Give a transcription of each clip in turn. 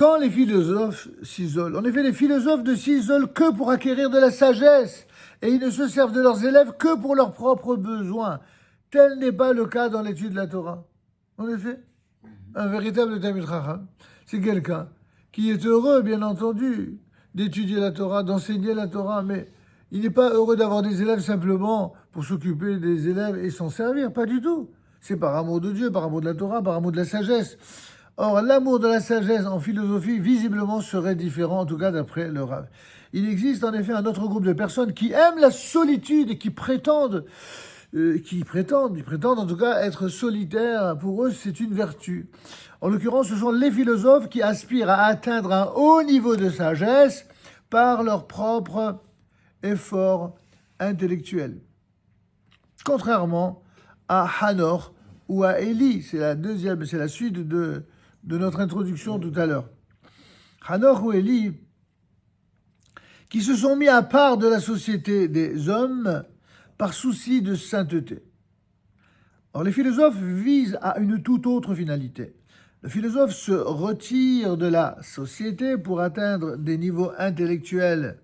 quand les philosophes s'isolent. En effet, les philosophes ne s'isolent que pour acquérir de la sagesse, et ils ne se servent de leurs élèves que pour leurs propres besoins. Tel n'est pas le cas dans l'étude de la Torah. En effet, un véritable Talmid Chacham, c'est quelqu'un qui est heureux, bien entendu, d'étudier la Torah, d'enseigner la Torah, mais il n'est pas heureux d'avoir des élèves simplement pour s'occuper des élèves et s'en servir, pas du tout. C'est par amour de Dieu, par amour de la Torah, par amour de la sagesse. Or, l'amour de la sagesse en philosophie, visiblement, serait différent, en tout cas d'après le Rav. Il existe en effet un autre groupe de personnes qui aiment la solitude et qui prétendent en tout cas être solitaires. Pour eux, c'est une vertu. En l'occurrence, ce sont les philosophes qui aspirent à atteindre un haut niveau de sagesse par leur propre effort intellectuel. Contrairement à Hanor ou à Élie, c'est la suite de notre introduction tout à l'heure. Hanor ou Élie, qui se sont mis à part de la société des hommes par souci de sainteté. Or, les philosophes visent à une toute autre finalité. Le philosophe se retire de la société pour atteindre des niveaux intellectuels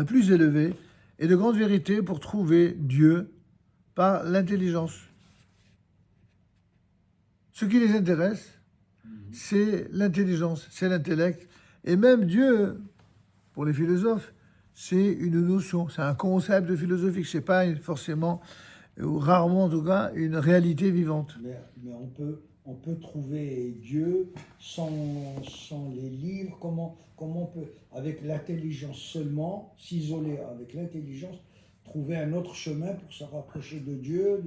plus élevés et de grandes vérités pour trouver Dieu par l'intelligence. Ce qui les intéresse, c'est l'intelligence, c'est l'intellect. Et même Dieu, pour les philosophes, c'est une notion, c'est un concept philosophique, c'est pas forcément, ou rarement en tout cas, une réalité vivante. Mais on peut trouver Dieu sans les livres. Comment on peut, avec l'intelligence seulement, s'isoler avec l'intelligence, trouver un autre chemin pour se rapprocher de Dieu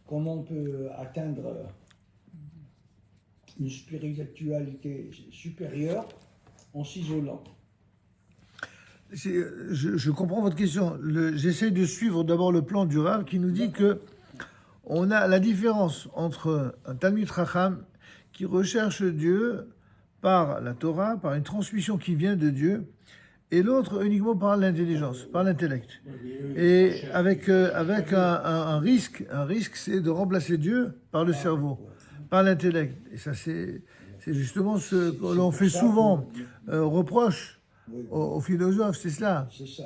comment on peut atteindre une spiritualité supérieure en s'isolant? Je comprends votre question. J'essaie de suivre d'abord le plan du Rav qui nous dit que on a la différence entre un Talmid Chacham qui recherche Dieu par la Torah, par une transmission qui vient de Dieu, et l'autre uniquement par l'intelligence, par l'intellect. Et avec un risque, c'est de remplacer Dieu par le cerveau, par l'intellect. Et ça, c'est justement ce que l'on fait souvent reproche aux philosophes, c'est cela. C'est ça.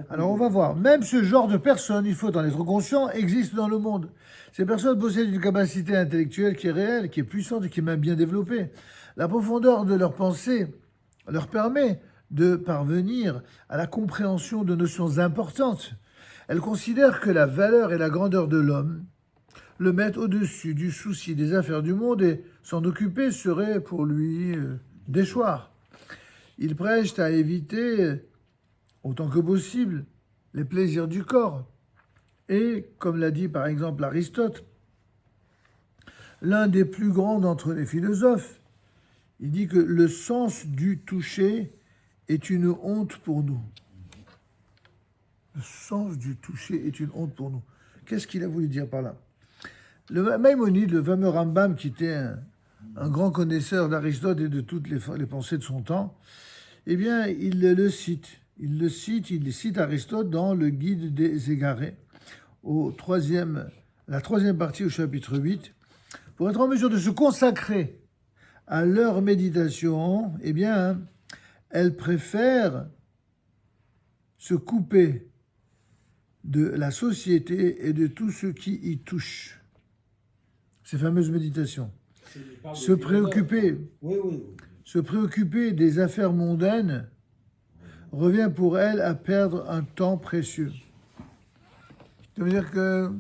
Alors on va voir. Même ce genre de personnes, il faut en être conscient, existe dans le monde. Ces personnes possèdent une capacité intellectuelle qui est réelle, qui est puissante et qui est même bien développée. La profondeur de leur pensée leur permet de parvenir à la compréhension de notions importantes. Elles considèrent que la valeur et la grandeur de l'homme le mettent au-dessus du souci des affaires du monde et s'en occuper serait pour lui déchoir. Ils prêchent à éviter, autant que possible, les plaisirs du corps. Et, comme l'a dit par exemple Aristote, l'un des plus grands d'entre les philosophes, il dit que le sens du toucher est une honte pour nous. Le sens du toucher est une honte pour nous. Qu'est-ce qu'il a voulu dire par là? Le Maïmonide, le fameux Rambam, qui était un grand connaisseur d'Aristote et de toutes les pensées de son temps, eh bien, il cite Aristote dans le Guide des Égarés, la troisième partie au chapitre 8. Pour être en mesure de se consacrer à leur méditation, eh bien, elles préfèrent se couper de la société et de tout ce qui y touche. Ces fameuses méditations. Se préoccuper des affaires mondaines revient pour elles à perdre un temps précieux. Ça veut dire qu'il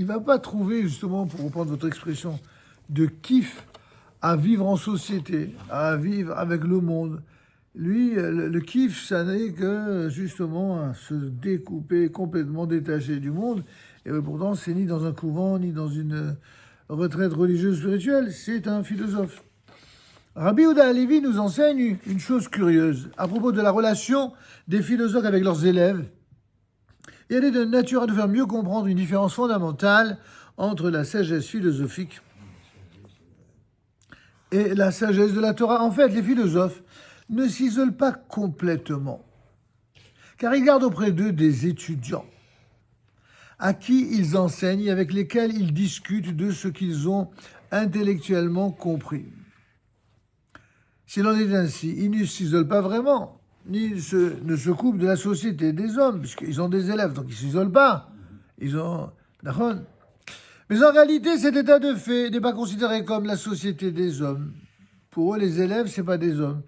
ne va pas trouver, justement, pour reprendre votre expression, de kiff à vivre en société, à vivre avec le monde. Lui, le kiff, ça n'est que, justement, se découper, complètement détaché du monde. Et pourtant, c'est ni dans un couvent, ni dans une retraite religieuse spirituelle, c'est un philosophe. Rabbi Yehuda Halevi nous enseigne une chose curieuse à propos de la relation des philosophes avec leurs élèves. Et elle est de nature à nous faire mieux comprendre une différence fondamentale entre la sagesse philosophique et la sagesse de la Torah. En fait, les philosophes ne s'isolent pas complètement, car ils gardent auprès d'eux des étudiants. à qui ils enseignent et avec lesquels ils discutent de ce qu'ils ont intellectuellement compris. S'il en est ainsi, ils ne s'isolent pas vraiment, ni ne se coupent de la société des hommes, puisqu'ils ont des élèves, donc ils ne s'isolent pas. Ils ont... D'accord ? Mais en réalité, cet état de fait n'est pas considéré comme la société des hommes. Pour eux, les élèves, ce n'est pas des hommes.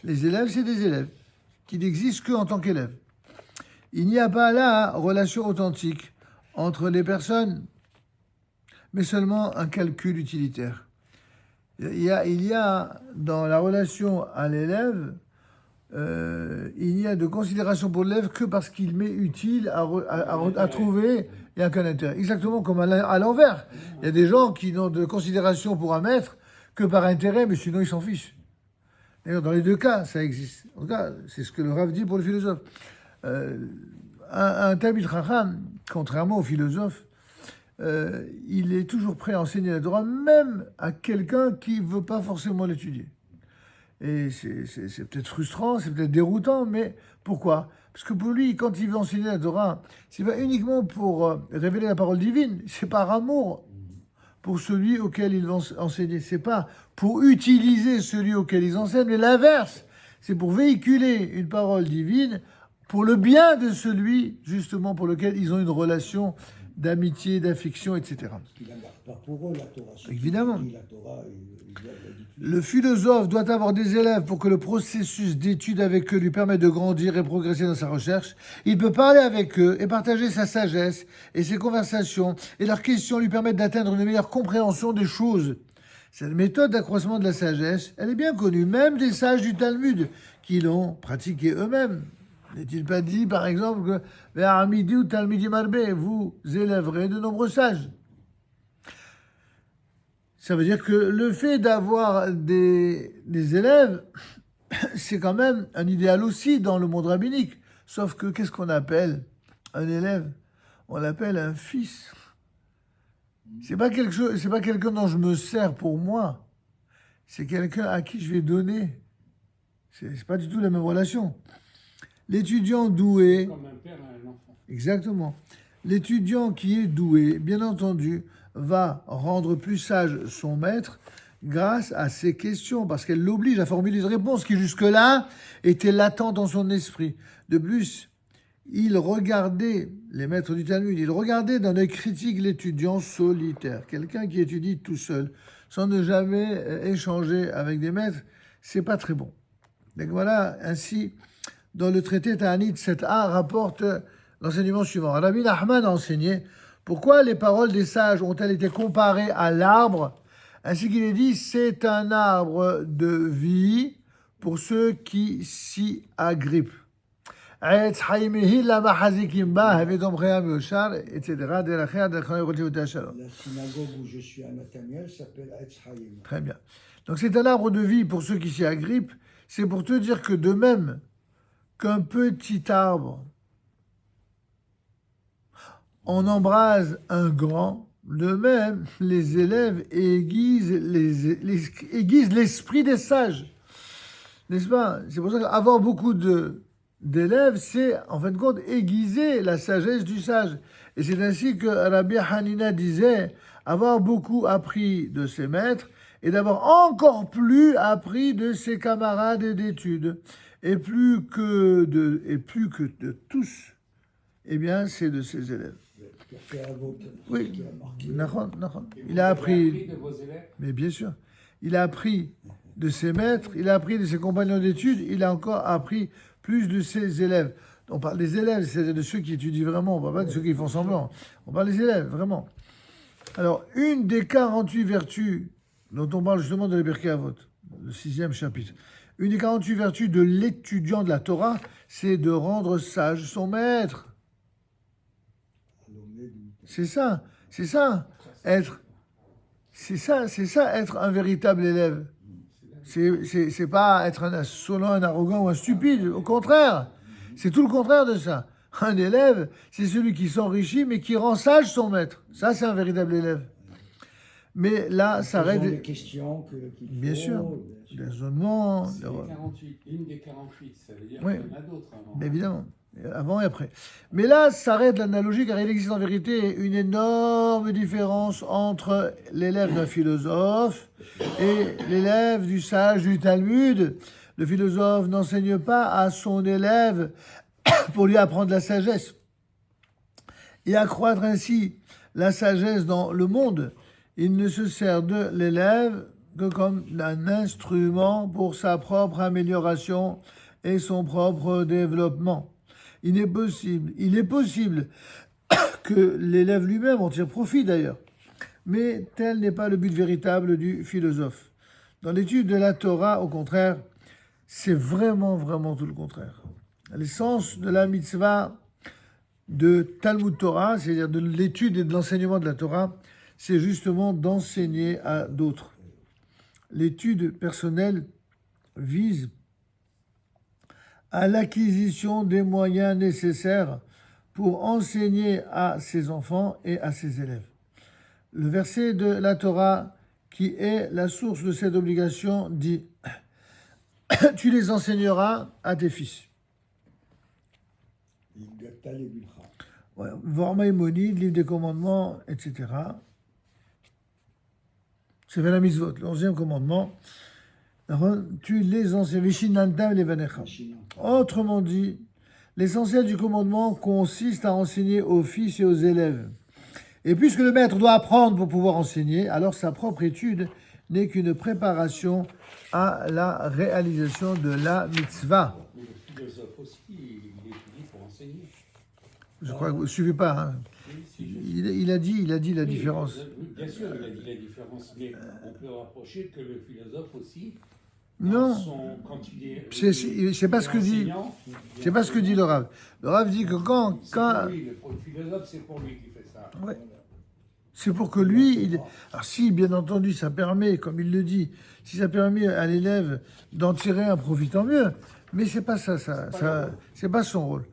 Les élèves, c'est des élèves qui n'existent qu'en tant qu'élèves. Il n'y a pas là relation authentique entre les personnes, mais seulement un calcul utilitaire. Il y a dans la relation à l'élève, il n'y a de considération pour l'élève que parce qu'il m'est utile à trouver et à qu'un intérêt. Exactement comme à l'envers. Il y a des gens qui n'ont de considération pour un maître que par intérêt, mais sinon ils s'en fichent. D'ailleurs, dans les deux cas, ça existe. En tout cas, c'est ce que le Rav dit pour le philosophe. Un Talmid Chacham, contrairement au philosophe, il est toujours prêt à enseigner la Torah, même à quelqu'un qui ne veut pas forcément l'étudier. Et c'est peut-être frustrant, c'est peut-être déroutant, mais pourquoi ? Parce que pour lui, quand il veut enseigner la Torah, c'est pas uniquement pour révéler la parole divine, c'est par amour pour celui auquel ils vont enseigner. C'est pas pour utiliser celui auquel ils enseignent, mais l'inverse. C'est pour véhiculer une parole divine pour le bien de celui, justement, pour lequel ils ont une relation d'amitié, d'affection, etc. Parce qu'il n'a pas pour eux la Torah. Évidemment. La Torah, ils doivent la diffuser. Le philosophe doit avoir des élèves pour que le processus d'étude avec eux lui permette de grandir et progresser dans sa recherche. Il peut parler avec eux et partager sa sagesse et ses conversations, et leurs questions lui permettent d'atteindre une meilleure compréhension des choses. Cette méthode d'accroissement de la sagesse, elle est bien connue, même des sages du Talmud, qui l'ont pratiquée eux-mêmes. N'est-il pas dit, par exemple, que « Ve'amidi ou talmidi marbe » vous élèverez de nombreux sages. Ça veut dire que le fait d'avoir des élèves, c'est quand même un idéal aussi dans le monde rabbinique. Sauf que qu'est-ce qu'on appelle un élève ? On l'appelle un fils. C'est pas quelqu'un dont je me sers pour moi. C'est quelqu'un à qui je vais donner. C'est pas du tout la même relation. L'étudiant doué... Comme un père à un enfant. Exactement. L'étudiant qui est doué, bien entendu, va rendre plus sage son maître grâce à ses questions, parce qu'elle l'oblige à formuler une réponse qui jusque-là était latente dans son esprit. De plus, il regardait, les maîtres du Talmud, il regardait d'un œil critique l'étudiant solitaire, quelqu'un qui étudie tout seul, sans ne jamais échanger avec des maîtres, c'est pas très bon. Donc voilà, ainsi, dans le traité Ta'anit 7a rapporte l'enseignement suivant. Rabbi Nachman a enseigné pourquoi les paroles des sages ont-elles été comparées à l'arbre, ainsi qu'il est dit, c'est un arbre de vie pour ceux qui s'y agrippent. La synagogue où je suis à Nathaniel s'appelle Etz Haïm. Très bien. Donc c'est un arbre de vie pour ceux qui s'y agrippent. C'est pour te dire que de même qu'un petit arbre, on embrase un grand, de même les élèves aiguisent l'esprit des sages. N'est-ce pas ? C'est pour ça qu'avoir beaucoup d'élèves, c'est en fin de compte aiguiser la sagesse du sage. Et c'est ainsi que Rabbi Hanina disait avoir beaucoup appris de ses maîtres et d'avoir encore plus appris de ses camarades d'études. Et plus que de tous, eh bien, c'est de ses élèves. Oui, il a appris de vos élèves. Mais bien sûr, il a appris de ses maîtres, il a appris de ses compagnons d'études, il a encore appris plus de ses élèves. On parle des élèves, c'est-à-dire de ceux qui étudient vraiment, on ne parle pas de ceux qui font semblant. On parle des élèves, vraiment. Alors, une des 48 vertus dont on parle justement dans les Pirkei Avot, le 6e chapitre, une des 48 vertus de l'étudiant de la Torah, c'est de rendre sage son maître. C'est ça, être un véritable élève. C'est pas être un insolent, un arrogant ou un stupide. Au contraire, c'est tout le contraire de ça. Un élève, c'est celui qui s'enrichit mais qui rend sage son maître. Ça, c'est un véritable élève. Mais là, ça reste... des questions bien sûr, des raisonnements... C'est les 48, une des 48, ça veut dire Oui. qu'il y en a d'autres avant. Évidemment. avant et après. Mais là, s'arrête l'analogie, car il existe en vérité une énorme différence entre l'élève d'un philosophe et l'élève du sage du Talmud. Le philosophe n'enseigne pas à son élève pour lui apprendre la sagesse et accroître ainsi la sagesse dans le monde. Il ne se sert de l'élève que comme un instrument pour sa propre amélioration et son propre développement. Il est possible que l'élève lui-même en tire profit d'ailleurs, mais tel n'est pas le but véritable du philosophe. Dans l'étude de la Torah, au contraire, c'est vraiment tout le contraire. L'essence de la mitzvah de Talmud Torah, c'est-à-dire de l'étude et de l'enseignement de la Torah, c'est justement d'enseigner à d'autres. L'étude personnelle vise à l'acquisition des moyens nécessaires pour enseigner à ses enfants et à ses élèves. Le verset de la Torah, qui est la source de cette obligation, dit « Tu les enseigneras à tes fils ». Voir Maïmonide, livre des commandements, etc. C'est la mitzvot, le 11e commandement. Tu les enseignes. Autrement dit, l'essentiel du commandement consiste à enseigner aux fils et aux élèves. Et puisque le maître doit apprendre pour pouvoir enseigner, alors sa propre étude n'est qu'une préparation à la réalisation de la mitzvah. Mais le philosophe aussi, il étudie pour enseigner. Je crois que vous ne suivez pas. Hein. Il a dit la différence. Bien sûr, il a dit la différence, mais on peut rapprocher que le philosophe aussi, non, quand il est, c'est pas ce que dit. C'est pas ce que dit le Rav. Le Rav dit que quand le philosophe, c'est pour lui qui fait ça. Ouais. C'est pour que lui, alors si bien entendu ça permet, comme il le dit, si ça permet à l'élève d'en tirer un profit, tant mieux. Mais c'est pas ça, c'est pas son rôle.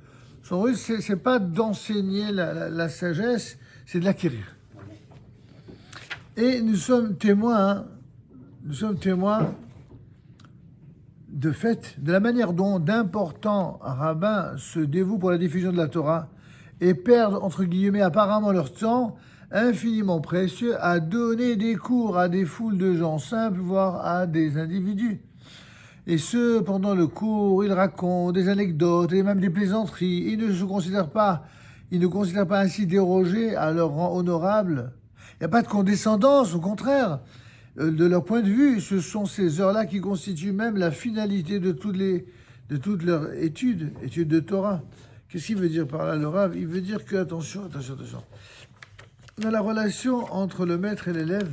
Son rôle, c'est pas d'enseigner la sagesse, c'est de l'acquérir. Et nous sommes témoins de fait de la manière dont d'importants rabbins se dévouent pour la diffusion de la Torah et perdent, entre guillemets, apparemment leur temps infiniment précieux à donner des cours à des foules de gens simples, voire à des individus. Et ce, pendant le cours, ils racontent des anecdotes et même des plaisanteries. Ils ne considèrent pas ainsi déroger à leur rang honorable. Il n'y a pas de condescendance, au contraire. De leur point de vue, ce sont ces heures-là qui constituent même la finalité de toutes leurs études de Torah. Qu'est-ce qu'il veut dire par là, le Rav? Il veut dire que, attention. Dans la relation entre le maître et l'élève,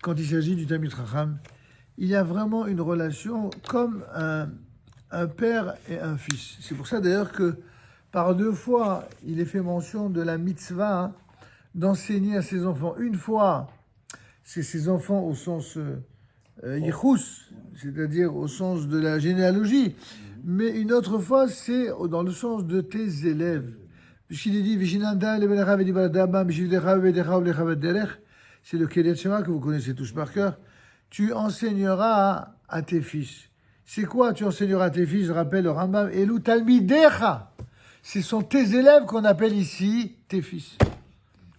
quand il s'agit du Talmid Chacham, il y a vraiment une relation comme un père et un fils. C'est pour ça d'ailleurs que par 2 fois, il est fait mention de la mitzvah d'enseigner à ses enfants. Une fois, c'est ses enfants au sens yichus, c'est-à-dire au sens de la généalogie. Mais une autre fois, c'est dans le sens de tes élèves. Puisqu'il est dit, c'est le Kedet Shema que vous connaissez tous par cœur. Tu enseigneras à tes fils. C'est quoi tu enseigneras à tes fils? Je rappelle le Rambam. Elu talmidecha. Ce sont tes élèves qu'on appelle ici tes fils.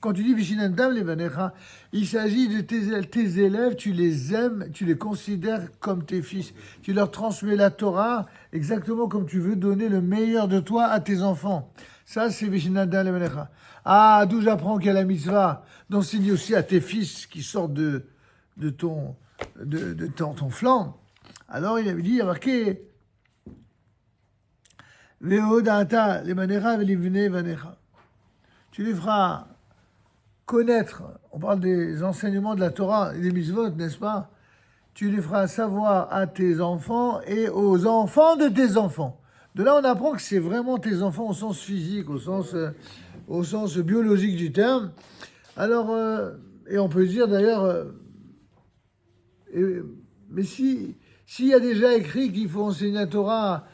Quand tu dis Vishinandam levanecha, il s'agit de tes élèves, tu les aimes, tu les considères comme tes fils. Tu leur transmets la Torah exactement comme tu veux donner le meilleur de toi à tes enfants. Ça, c'est Vishinandam levanecha. Ah, d'où j'apprends qu'il y a la mitzvah d'enseigner aussi à tes fils qui sortent de ton flanc. Alors il avait dit, il y a marqué Veodata levanecha velivne vanecha. Tu les feras connaître, on parle des enseignements de la Torah et des mitzvot, n'est-ce pas? Tu les feras savoir à tes enfants et aux enfants de tes enfants. De là, on apprend que c'est vraiment tes enfants au sens physique, au sens biologique du terme. Alors, et on peut dire d'ailleurs, mais s'il y a déjà écrit qu'il faut enseigner la Torah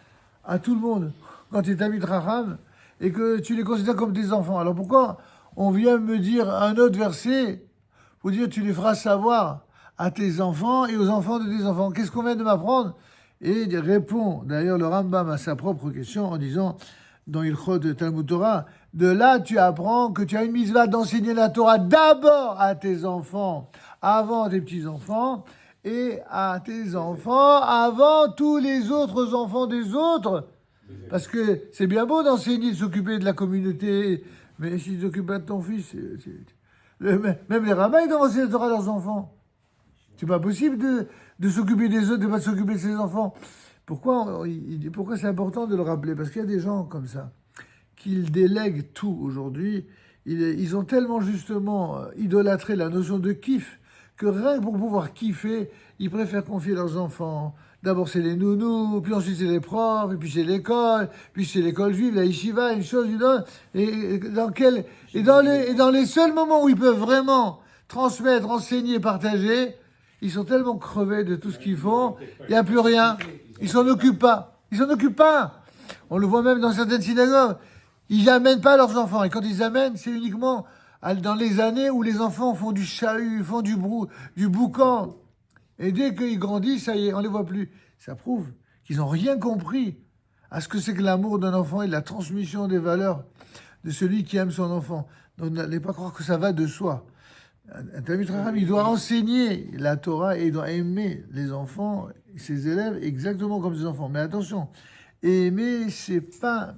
à tout le monde, quand tu es Talmid Chacham, et que tu les considères comme tes enfants, alors pourquoi on vient me dire un autre verset pour dire tu les feras savoir à tes enfants et aux enfants de tes enfants? Qu'est-ce qu'on vient de m'apprendre? Et il répond, d'ailleurs, le Rambam à sa propre question en disant, dans Ilchot Talmud Torah, de là tu apprends que tu as une mitzvah d'enseigner la Torah d'abord à tes enfants, avant tes petits-enfants, et à tes enfants avant tous les autres enfants des autres. Parce que c'est bien beau d'enseigner, de s'occuper de la communauté, mais si tu t'occupes pas de ton fils, même les rabbins, ils doivent enseigner la Torah à leurs enfants. C'est pas possible de s'occuper des autres, de pas s'occuper de ses enfants. Pourquoi c'est important de le rappeler? Parce qu'il y a des gens comme ça, qu'ils délèguent tout aujourd'hui. Ils ont tellement justement idolâtré la notion de kiff, que rien que pour pouvoir kiffer, ils préfèrent confier leurs enfants. D'abord c'est les nounous, puis ensuite c'est les profs, et puis c'est l'école, puis c'est l'école juive, la yeshiva, une chose, une autre. Et dans les seuls moments où ils peuvent vraiment transmettre, enseigner, partager, ils sont tellement crevés de tout ce qu'ils font, il n'y a plus rien. Ils s'en occupent pas. Ils s'en occupent pas. On le voit même dans certaines synagogues. Ils n'amènent pas leurs enfants. Et quand ils amènent, c'est uniquement dans les années où les enfants font du chahut, font du boucan. Et dès qu'ils grandissent, ça y est, on les voit plus. Ça prouve qu'ils n'ont rien compris à ce que c'est que l'amour d'un enfant et la transmission des valeurs de celui qui aime son enfant. Donc n'allez pas croire que ça va de soi. Un Talmid Chacham, il doit enseigner la Torah et il doit aimer les enfants, ses élèves, exactement comme ses enfants. Mais attention, aimer, c'est pas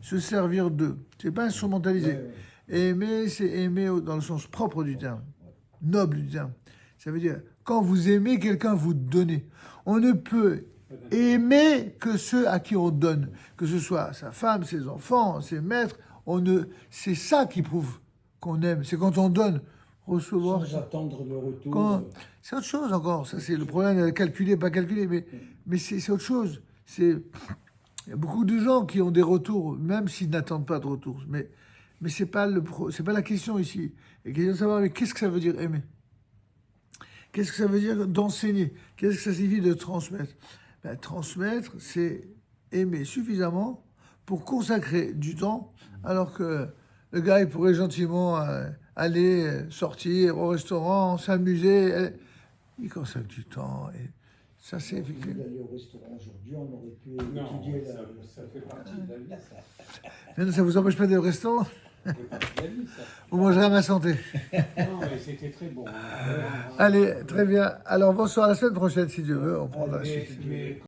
se servir d'eux, c'est pas instrumentaliser. Aimer, c'est aimer dans le sens propre du terme, noble du terme. Ça veut dire, quand vous aimez quelqu'un, vous donnez. On ne peut aimer que ceux à qui on donne, que ce soit sa femme, ses enfants, ses maîtres. C'est ça qui prouve qu'on aime, c'est quand on donne. Recevoir. Sans attendre le retour. C'est autre chose encore. Ça, c'est le problème, calculer, pas calculer. Mais c'est autre chose. Il y a beaucoup de gens qui ont des retours, même s'ils n'attendent pas de retour. Mais c'est pas la question ici. Et question de savoir, mais qu'est-ce que ça veut dire aimer? Qu'est-ce que ça veut dire d'enseigner? Qu'est-ce que ça signifie de transmettre? Transmettre, c'est aimer suffisamment pour consacrer du temps, alors que le gars, il pourrait gentiment aller sortir au restaurant, s'amuser. Il consacre du temps. Et ça, c'est effectivement. D'aller au restaurant aujourd'hui, on aurait pu Non, étudier ça fait partie de la vie, ça. Mais ça vous empêche pas d'aller au restaurant? Ça fait partie de la vie, ça. Vous mangerez à ma santé. Non, mais c'était très bon. Allez, très bien. Alors, bonsoir, à la semaine prochaine, si Dieu veut. On prendra la Mais- suite. mais